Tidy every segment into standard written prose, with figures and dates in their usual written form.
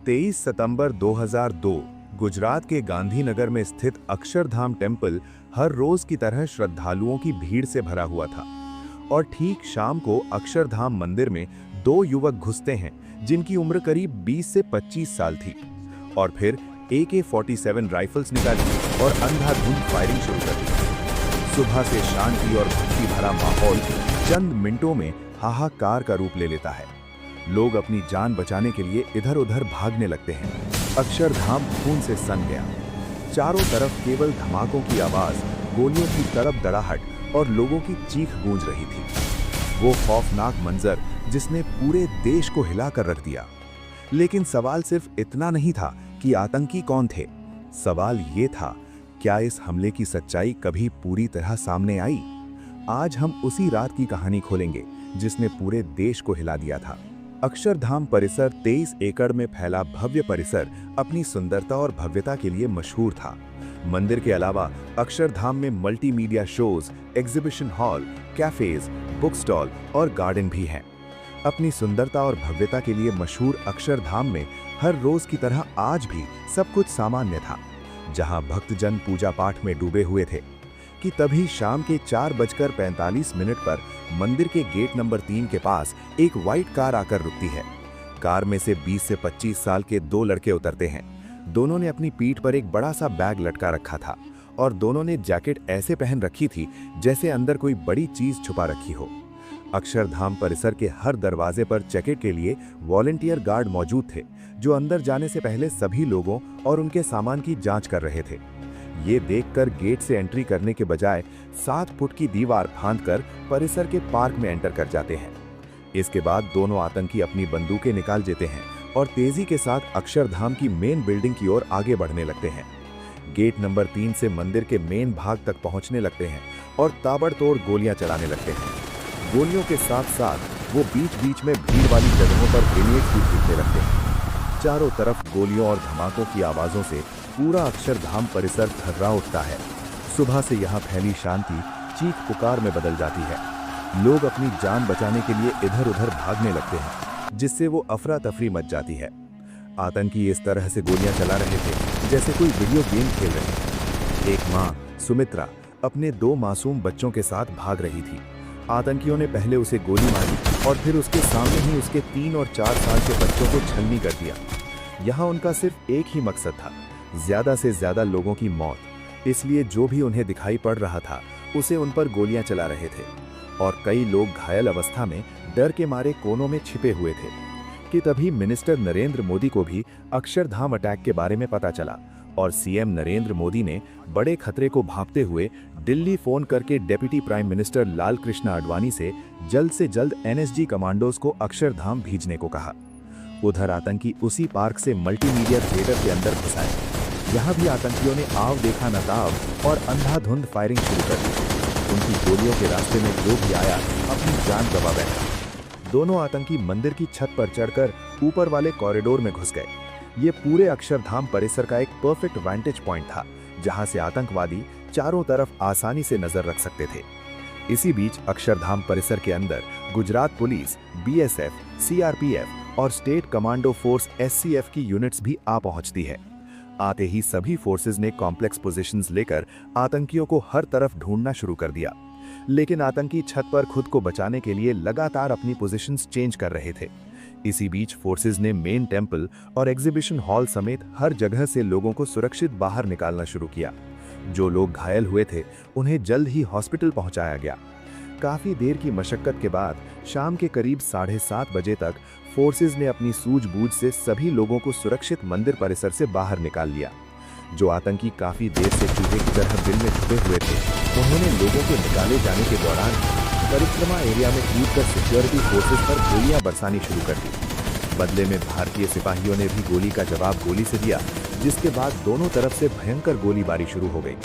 23 सितंबर 2002 गुजरात के गांधीनगर में स्थित अक्षरधाम टेम्पल हर रोज की तरह श्रद्धालुओं की भीड़ से भरा हुआ था और ठीक शाम को अक्षरधाम मंदिर में दो युवक घुसते हैं जिनकी उम्र करीब 20 से 25 साल थी और फिर AK-47 राइफल्स निकाली और अंधाधुंध फायरिंग शुरू कर दी। सुबह से शांति और भक्ति भरा माहौल चंद मिनटों में हाहाकार का रूप ले लेता है। लोग अपनी जान बचाने के लिए इधर उधर भागने लगते हैं। अक्षरधाम खून से सन गया। चारों तरफ केवल धमाकों की आवाज, गोलियों की तड़प-दड़ाहट और लोगों की चीख गूंज रही थी। वो खौफनाक मंजर जिसने पूरे देश को हिलाकर रख दिया। लेकिन सवाल सिर्फ इतना नहीं था कि आतंकी कौन थे। सवाल ये था, क्या इस हमले की सच्चाई कभी पूरी तरह सामने आई? आज हम उसी रात की कहानी खोलेंगे जिसने पूरे देश को हिला दिया था। अक्षरधाम परिसर 23 एकड़ में फैला भव्य परिसर अपनी सुंदरता और भव्यता के लिए मशहूर था। मंदिर के अलावा अक्षरधाम में multimedia shows, exhibition hall, cafes, book stall और गार्डन भी हैं। अपनी सुंदरता और भव्यता के लिए मशहूर अक्षरधाम में हर रोज की तरह आज भी सब कुछ सामान्य था। जहां भक्तजन पूजा पाठ में डूबे हुए थे कि तभी शाम के 4:45 पर मंदिर के गेट नंबर 3 के पास एक व्हाइट कार आकर रुकती है। कार में से 20 से 25 साल के दो लड़के उतरते हैं। दोनों ने अपनी पीठ पर एक बड़ा सा बैग लटका रखा था और दोनों ने जैकेट ऐसे पहन रखी थी जैसे अंदर कोई बड़ी चीज छुपा रखी हो। अक्षरधाम परिसर के हर दरवाजे पर चेकिंग के लिए वॉलंटियर गार्ड मौजूद थे जो अंदर जाने से पहले सभी लोगों और उनके सामान की जांच कर रहे थे। ये देखकर गेट से एंट्री करने के बजाय 7 फुट की दीवार फांदकर परिसर के पार्क में एंटर कर जाते हैं। इसके बाद दोनों आतंकी अपनी बंदूकें निकाल लेते हैं और तेजी के साथ अक्षरधाम की मेन बिल्डिंग की ओर आगे बढ़ने लगते हैं। गेट नंबर 3 से मंदिर के मेन भाग तक पहुंचने लगते हैं और ताबड़तोड़ गोलियां चलाने लगते हैं। गोलियों के साथ साथ वो बीच बीच में भीड़ वाली जगहों पर ग्रेनेड्स भी फेंकने लगते हैं। चारों तरफ गोलियों और धमाकों की आवाजों से पूरा अक्षरधाम परिसर थर्रा उठता है। सुबह से यहाँ फैली शांति चीख पुकार में बदल जाती है। लोग अपनी जान बचाने के लिए इधर उधर भागने लगते हैं जिससे वो अफरा तफरी मच जाती है। आतंकी इस तरह से गोलियां चला रहे थे जैसे कोई वीडियो गेम खेल रहे थे। एक माँ सुमित्रा अपने 2 मासूम बच्चों के साथ भाग रही थी। आतंकियों ने पहले उसे गोली मारी और फिर उसके सामने ही उसके 3 और 4 साल के बच्चों को छलनी कर दिया। यहाँ उनका सिर्फ एक ही मकसद था, ज्यादा से ज्यादा लोगों की मौत। इसलिए जो भी उन्हें दिखाई पड़ रहा था उसे उन पर गोलियां चला रहे थे और कई लोग घायल अवस्था में डर के मारे कोनों में छिपे हुए थे कि तभी मिनिस्टर नरेंद्र मोदी को भी अक्षरधाम अटैक के बारे में पता चला और सीएम नरेंद्र मोदी ने बड़े खतरे को भांपते हुए दिल्ली फोन करके deputy prime minister Lal Krishna Advani से जल्द NSG कमांडोज को अक्षरधाम भेजने को कहा। उधर आतंकी उसी पार्क से मल्टीमीडिया थिएटर के अंदर घुस आए। यहाँ भी आतंकियों ने आव देखा न ताव और अंधाधुंध फायरिंग शुरू कर दी। उनकी गोलियों के रास्ते में जो भी आया अपनी जान गंवा बैठा। दोनों आतंकी मंदिर की छत पर चढ़कर ऊपर वाले कॉरिडोर में घुस गए। ये पूरे अक्षरधाम परिसर का एक परफेक्ट वैंटेज पॉइंट था जहां से आतंकवादी चारों तरफ आसानी से नजर रख सकते थे। इसी बीच अक्षरधाम परिसर के अंदर गुजरात पुलिस, BSF, CRPF और स्टेट कमांडो फोर्स SCF की यूनिट्स भी आ पहुंचती है। आते ही सभी फोर्सेस ने कॉम्प्लेक्स पोजीशंस लेकर आतंकियों को हर तरफ ढूंढना शुरू कर दिया। लेकिन आतंकी छत पर खुद को बचाने के लिए लगातार अपनी पोजीशंस चेंज कर रहे थे। इसी बीच फोर्सेस ने मेन टेम्पल और एग्जीबिशन हॉल समेत हर जगह से लोगों को सुरक्षित बाहर निकालना शुरू किया। जो लोग घायल हुए थे उन्हें जल्द ही हॉस्पिटल पहुंचाया गया। काफी देर की मशक्कत के बाद शाम के करीब 7:30 बजे तक फोर्सेस ने अपनी सूझबूझ से सभी लोगों को सुरक्षित मंदिर परिसर से बाहर निकाल लिया। जो आतंकी काफी देर से चूहे की तरह बिल में छुपे हुए थे उन्होंने लोगों के निकाले जाने के दौरान परिक्रमा एरिया में कूदकर सिक्योरिटी फोर्सेस पर गोलियां बरसानी शुरू कर दी। बदले में भारतीय सिपाहियों ने भी गोली का जवाब गोली से दिया, जिसके बाद दोनों तरफ से भयंकर गोलीबारी शुरू हो गई।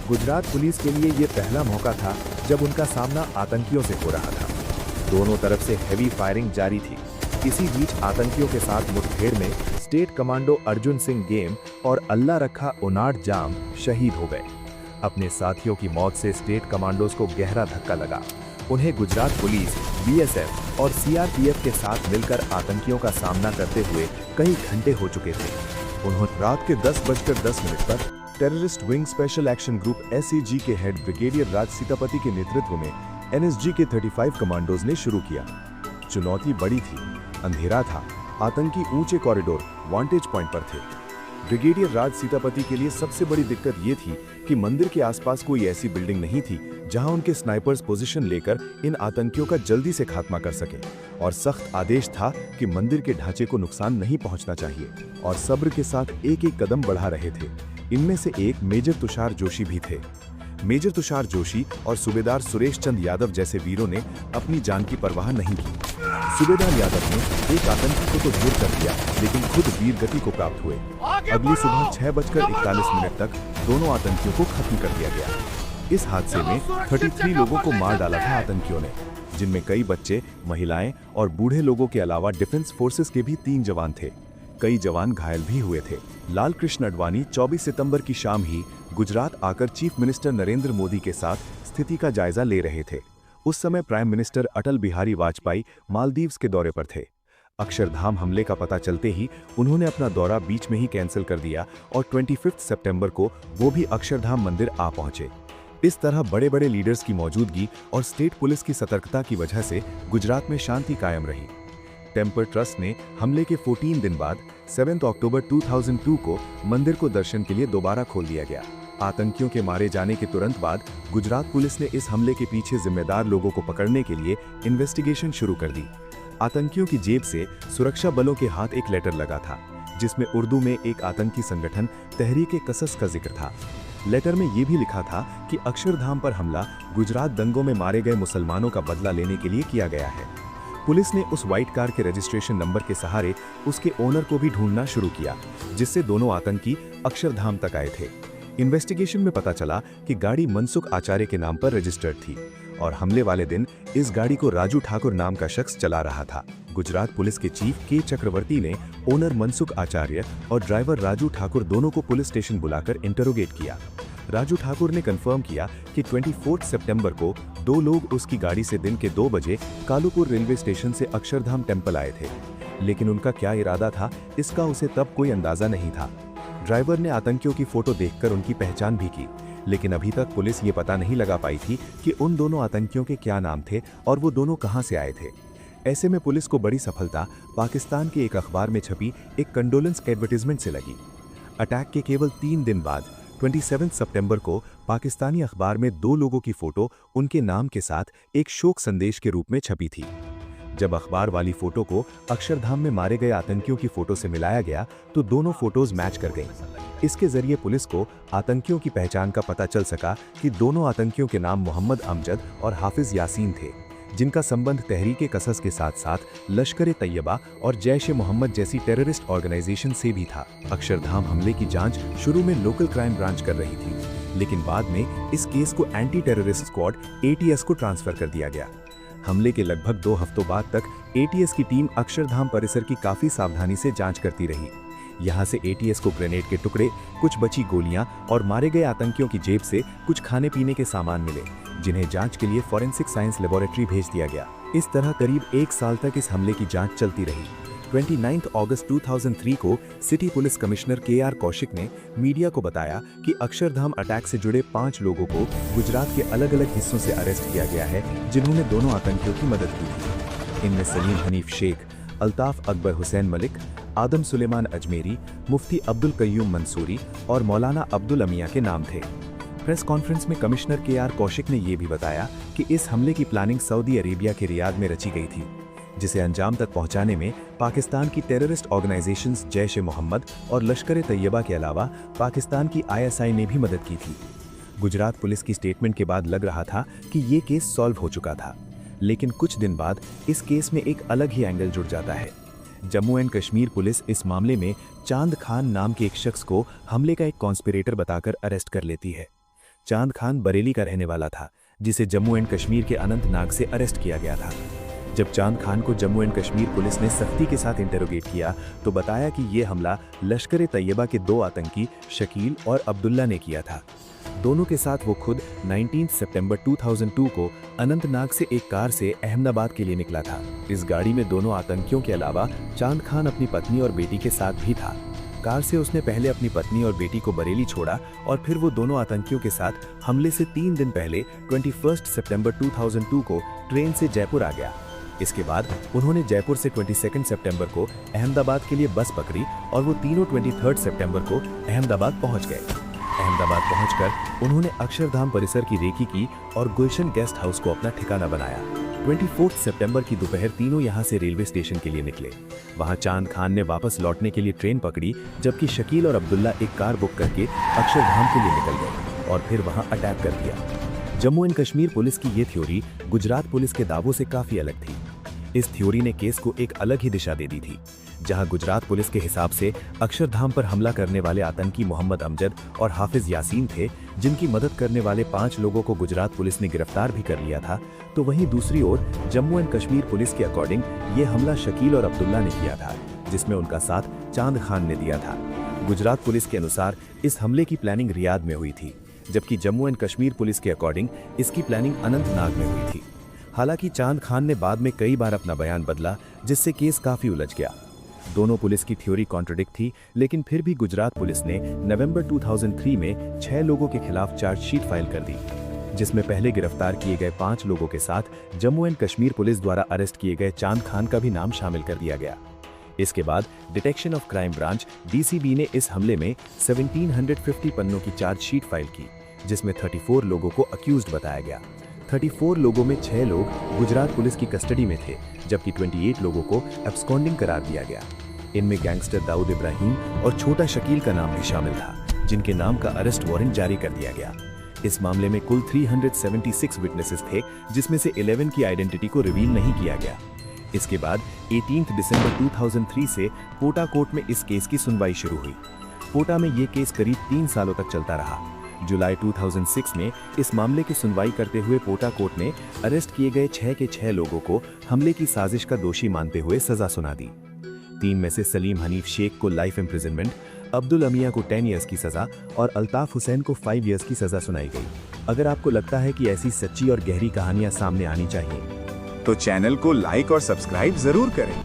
गुजरात पुलिस के लिए ये पहला मौका था जब उनका सामना आतंकियों से हो रहा था। दोनों तरफ से हेवी फायरिंग जारी थी। इसी बीच आतंकियों के साथ मुठभेड़ में state commando Arjun Singh game और अल्लाह रखा उनाट जाम शहीद हो गए। अपने साथियों की मौत से स्टेट कमांडोज को गहरा धक्का लगा उन्हें गुजरात पुलिस, बीएसएफ और सीआरपीएफ के साथ मिलकर आतंकियों का सामना करते हुए कई घंटे हो चुके थे। उन्होंने रात के 10:10 पर terrorist wing special action group SEG के हेड ब्रिगेडियर राज सीतापति के नेतृत्व में एनएसजी के 35 कमांडोज ने शुरू किया। चुनौती बड़ी थी, अंधेरा था, आतंकी ऊंचे कॉरिडोर वांटेज पॉइंट पर थे। ब्रिगेडियर राज सीतापति के लिए सबसे बड़ी दिक्कत ये थी कि मंदिर के आसपास कोई ऐसी बिल्डिंग नहीं थी जहां उनके स्नाइपर्स पोजीशन लेकर इन आतंकियों का जल्दी से खात्मा कर सके, और सख्त आदेश था कि मंदिर के ढांचे को नुकसान नहीं पहुंचना चाहिए, और सब्र के साथ एक एक कदम बढ़ा रहे थे। इनमें से एक मेजर तुषार जोशी भी थे। मेजर तुषार जोशी और सूबेदार सुरेश चंद यादव जैसे वीरों ने अपनी जान की परवाह नहीं की। सूबेदार यादव ने एक आतंकी को तो ढेर कर दिया, लेकिन खुद वीर गति को प्राप्त हुए। अगली सुबह 6:41 तक दोनों आतंकियों को खत्म कर दिया गया। इस हादसे में 33 लोगों को मार डाला था आतंकियों ने, जिनमें कई बच्चे, महिलाएं और बूढ़े लोगों के अलावा डिफेंस फोर्सेस के भी 3 जवान थे। कई जवान घायल भी हुए थे। लाल कृष्ण आडवाणी 24 सितंबर की शाम ही गुजरात आकर चीफ मिनिस्टर नरेंद्र मोदी के साथ स्थिति का जायजा ले रहे थे। उस समय प्राइम मिनिस्टर अटल बिहारी वाजपेयी मालदीव्स के दौरे पर थे। अक्षरधाम हमले का पता चलते ही उन्होंने अपना दौरा बीच में ही कैंसिल कर दिया और 25 सितंबर को वो भी अक्षरधाम मंदिर आ पहुंचे। इस तरह बड़े बड़े लीडर्स की मौजूदगी और स्टेट पुलिस की सतर्कता की वजह से गुजरात में शांति कायम रही। टेम्पल ट्रस्ट ने हमले के 14 दिन बाद 7 अक्टूबर 2002 को मंदिर को दर्शन के लिए दोबारा खोल दिया गया। आतंकियों के मारे जाने के तुरंत बाद गुजरात पुलिस ने इस हमले के पीछे जिम्मेदार लोगों को पकड़ने के लिए इन्वेस्टिगेशन शुरू कर दी। आतंकियों की जेब से सुरक्षा बलों के हाथ एक लेटर लगा था, जिसमें उर्दू में एक आतंकी संगठन तहरीक-ए-कसस का जिक्र था। लेटर में यह भी लिखा था कि अक्षरधाम पर हमला गुजरात दंगों में मारे गए मुसलमानों का बदला लेने के लिए किया गया है। पुलिस ने उस व्हाइट कार के रजिस्ट्रेशन नंबर के सहारे उसके ओनर को भी ढूंढना शुरू किया, जिससे दोनों आतंकी अक्षरधाम तक आए थे। इन्वेस्टिगेशन में पता चला कि गाड़ी मनसुख आचार्य के नाम पर रजिस्टर्ड थी और हमले वाले दिन इस गाड़ी को राजू ठाकुर नाम का शख्स चला रहा था। गुजरात पुलिस के चीफ के चक्रवर्ती ने ओनर मनसुख आचार्य और ड्राइवर राजू ठाकुर दोनों को पुलिस स्टेशन बुलाकर इंटरोगेट किया। राजू ठाकुर ने कंफर्म किया कि 24 सितंबर को 2 लोग उसकी गाड़ी से दिन के 2 बजे कालूपुर रेलवे स्टेशन से अक्षरधाम टेम्पल आए थे, लेकिन उनका क्या इरादा था इसका उसे तब कोई अंदाजा नहीं था। ड्राइवर ने आतंकियों की फोटो देखकर उनकी पहचान भी की, लेकिन अभी तक पुलिस ये पता नहीं लगा पाई थी कि उन दोनों आतंकियों के क्या नाम थे और वो दोनों कहां से आए थे। ऐसे में पुलिस को बड़ी सफलता पाकिस्तान के एक अखबार में छपी एक कंडोलेंस एडवर्टीजमेंट से लगी। अटैक के केवल 3 दिन बाद 27 सितंबर को पाकिस्तानी अखबार में 2 लोगों की फोटो उनके नाम के साथ एक शोक संदेश के रूप में छपी थी। जब अखबार वाली फोटो को अक्षरधाम में मारे गए आतंकियों की फोटो से मिलाया गया तो दोनों फोटोज मैच कर गईं। इसके जरिए पुलिस को आतंकियों की पहचान का पता चल सका कि दोनों आतंकियों के नाम मोहम्मद अमजद और हाफिज यासीन थे, जिनका संबंध तहरीक-ए-कसस के साथ साथ लश्कर-ए-तैयबा और जैश-ए-मोहम्मद जैसी टेररिस्ट ऑर्गेनाइजेशन से भी था। अक्षरधाम हमले की जांच शुरू में लोकल क्राइम ब्रांच कर रही थी, लेकिन बाद में इस केस को एंटी टेररिस्ट स्क्वाड एटीएस को ट्रांसफर कर दिया गया। हमले के लगभग 2 हफ्तों बाद तक एटीएस की टीम अक्षरधाम परिसर की काफी सावधानी से जांच करती रही। यहां से एटीएस को ग्रेनेड के टुकड़े, कुछ बची गोलियां और मारे गए आतंकियों की जेब से कुछ खाने पीने के सामान मिले, जिन्हें जांच के लिए फॉरेंसिक साइंस लेबोरेटरी भेज दिया गया। इस तरह करीब 1 साल तक इस हमले की जांच चलती रही। 29 अगस्त 2003 को city police commissioner KR. Kaushik ने मीडिया को बताया कि अक्षरधाम अटैक से जुड़े 5 लोगों को गुजरात के अलग अलग हिस्सों से अरेस्ट किया गया है, जिन्होंने दोनों आतंकियों की मदद की थी। इनमें सलीम हनीफ शेख, अल्ताफ अकबर हुसैन मलिक, आदम सुलेमान अजमेरी, मुफ्ती अब्दुल कय्यूम मंसूरी और मौलाना अब्दुल अमिया के नाम थे। प्रेस कॉन्फ्रेंस में कमिश्नर के.आर. कौशिक ने यह भी बताया कि इस हमले की प्लानिंग सऊदी अरेबिया के रियाद में रची गई थी, जिसे अंजाम तक पहुंचाने में पाकिस्तान की टेररिस्ट ऑर्गेनाइजेशंस जैश-ए-मोहम्मद और लश्कर-ए-तैयबा के अलावा पाकिस्तान की आईएसआई ने भी मदद की थी। गुजरात पुलिस की स्टेटमेंट के बाद लग रहा था कि ये केस सॉल्व हो चुका था, लेकिन कुछ दिन बाद इस केस में एक अलग ही एंगल जुड़ जाता है। जम्मू एंड कश्मीर पुलिस इस मामले में चांद खान नाम के एक शख्स को हमले का एक कॉन्स्पिरेटर बताकर अरेस्ट कर लेती है। चांद खान बरेली का रहने वाला था, जिसे जम्मू एंड कश्मीर के अनंतनाग से अरेस्ट किया गया था। जब चांद खान को जम्मू एंड कश्मीर पुलिस ने सख्ती के साथ इंटरोगेट किया तो बताया कि ये हमला लश्कर-ए-तैयबा के 2 आतंकी शकील और अब्दुल्ला ने किया था। दोनों के साथ वो खुद 19 सितंबर 2002 को अनंतनाग से एक कार से अहमदाबाद के लिए निकला था। इस गाड़ी में दोनों आतंकियों के अलावा चांद खान अपनी पत्नी और बेटी के साथ भी था। कार से उसने पहले अपनी पत्नी और बेटी को बरेली छोड़ा और फिर वो दोनों आतंकियों के साथ हमले से 3 दिन पहले 21 सितंबर 2002 को ट्रेन से जयपुर आ गया। इसके बाद उन्होंने जयपुर से 22 सितंबर को अहमदाबाद के लिए बस पकड़ी और वो तीनों 23 सितंबर को अहमदाबाद पहुंच गए। अहमदाबाद पहुंचकर उन्होंने अक्षरधाम परिसर की रेकी की और गुलशन गेस्ट हाउस को अपना ठिकाना बनाया। 24 सितंबर की दोपहर तीनों यहां से रेलवे स्टेशन के लिए निकले। वहां चांद खान ने वापस लौटने के लिए ट्रेन पकड़ी, जबकि शकील और अब्दुल्ला एक कार बुक करके अक्षरधाम के लिए निकल गए और फिर वहां अटैक कर दिया। जम्मू एंड कश्मीर पुलिस की ये थ्योरी गुजरात पुलिस के दावों से काफी अलग थी। इस थ्योरी ने केस को एक अलग ही दिशा दे दी थी, जहां गुजरात पुलिस के हिसाब से अक्षरधाम पर हमला करने वाले आतंकी मोहम्मद अमजद और हाफिज यासीन थे, जिनकी मदद करने वाले 5 लोगों को गुजरात पुलिस ने गिरफ्तार भी कर लिया था। तो वहीं दूसरी ओर जम्मू एंड कश्मीर पुलिस के अकॉर्डिंग ये हमला शकील और अब्दुल्ला ने किया था, जिसमें उनका साथ चांद खान ने दिया था। गुजरात पुलिस के अनुसार इस हमले की प्लानिंग रियाद में हुई थी, जबकि जम्मू एंड कश्मीर पुलिस के अकॉर्डिंग इसकी प्लानिंग अनंतनाग में हुई थी। हालांकि चांद खान ने बाद में कई बार अपना बयान बदला, जिससे केस काफी उलझ गया। दोनों पुलिस की थ्योरी कॉन्ट्रडिक्ट थी, लेकिन फिर भी गुजरात पुलिस ने नवंबर 2003 में 6 लोगों के खिलाफ चार्जशीट फाइल कर दी, जिसमें पहले गिरफ्तार किए गए 5 लोगों के साथ जम्मू एंड कश्मीर पुलिस द्वारा अरेस्ट किए गए चांद खान का भी नाम शामिल कर दिया गया। इसके बाद detection of crime branch DCB ने इस हमले में 1750 पन्नों की चार्जशीट फाइल की, जिसमें 34 लोगों को अक्यूज्ड बताया गया। 34 लोगों में 6 लोग गुजरात पुलिस की कस्टडी में थे, जबकि 28 लोगों को एब्सकॉन्डिंग करार दिया गया। इनमें गैंगस्टर दाऊद इब्राहिम और छोटा शकील का नाम भी शामिल था, जिनके नाम का अरेस्ट वारंट जारी कर दिया गया। इस मामले में कुल 376 विटनेसेस थे, जिसमें से 11 की आइडेंटिटी को रिवील नहीं किया गया। इसके बाद 18 दिसंबर 2003 से पोटा कोर्ट में इस केस की सुनवाई शुरू हुई। पोटा में ये केस करीब 3 सालों तक चलता रहा। जुलाई 2006 में इस मामले की सुनवाई करते हुए पोटा कोर्ट ने अरेस्ट किए गए 6 के 6 लोगों को हमले की साजिश का दोषी मानते हुए सजा सुना दी। 3 में से सलीम हनीफ शेख को लाइफ इम्प्रिजनमेंट, अब्दुल अमिया को 10 ईयर्स की सजा और अल्ताफ हुसैन को 5 ईयर्स की सजा सुनाई गई। अगर आपको लगता है कि ऐसी सच्ची और गहरी कहानियां सामने आनी चाहिए, तो चैनल को लाइक और सब्सक्राइब जरूर करें।